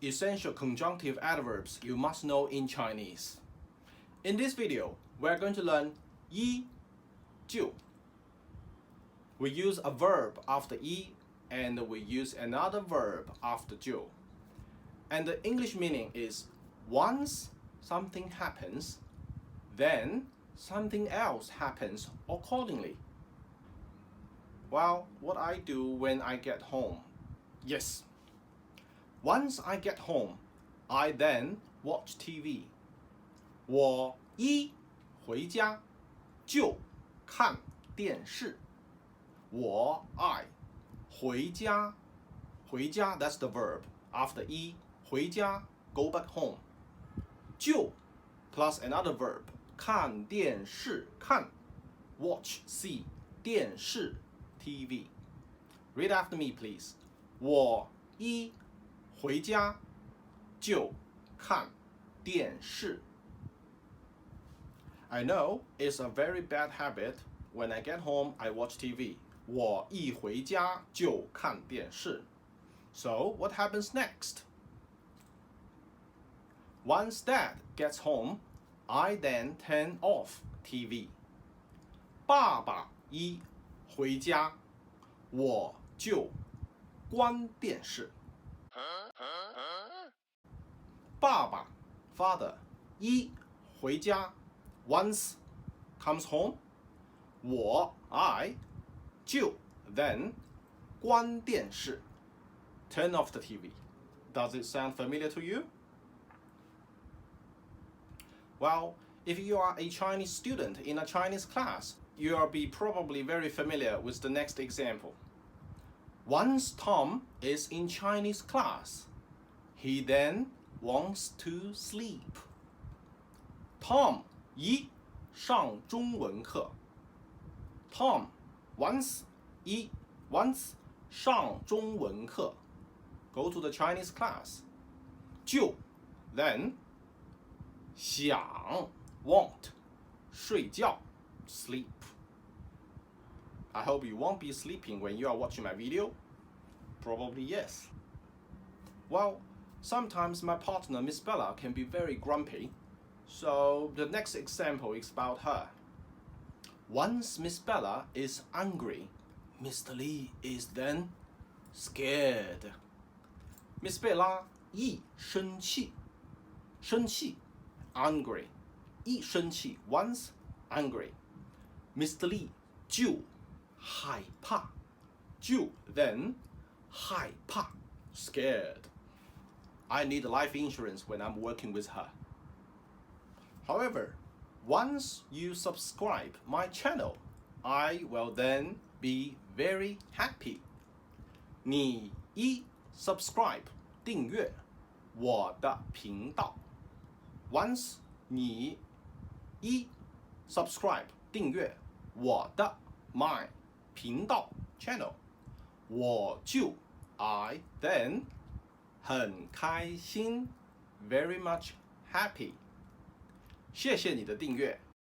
essential conjunctive adverbs you must know in Chinese. In this video, we're going to learn 依旧. We use a verb after 依 and we use another verb after 就. And the English meaning is once something happens, then something else happens accordingly. Well, what I do when I get home. Yes. Once I get home, I then watch TV. 我一回家就看电视。我爱回家that's the verb. After 一回家 go back home. 就 plus another verb. 看电视看 watch see 电视 TV. Read after me, please. 我一回家就看电视。I know it's a very bad habit. When I get home, I watch TV. 我一回家就看电视。So, what happens next? Once Dad gets home, I then turn off TV. 爸爸一回家，我就关电视。爸爸 father 一回家 once comes home 我 I 就 then 关电视 turn off the TV. Does it sound familiar to you? Well, if you are a Chinese student in a Chinese class, you'll be probably very familiar with the next example. Once Tom is in Chinese class, he then wants to sleep. Tom 一上中文课。Tom once 上中文课。Go to the Chinese class. 就 then 想 want 睡觉 sleep. I hope you won't be sleeping when you are watching my video. Probably yes. Well, sometimes my partner, Miss Bella, can be very grumpy. So the next example is about her. Once Miss Bella is angry, Mr.Li is then scared. Miss Bella 一生气 angry 一生气 once angry. Mr.Li 就害怕就 then 害怕 scared. I need life insurance when I'm working with her. However, once you subscribe my channel, I will then be very happy. 你一 subscribe 订阅我的频道。Once 你一 subscribe 订阅我的 my 频道 channel, 我就 I then 很开心 very much happy. 谢谢你的订阅。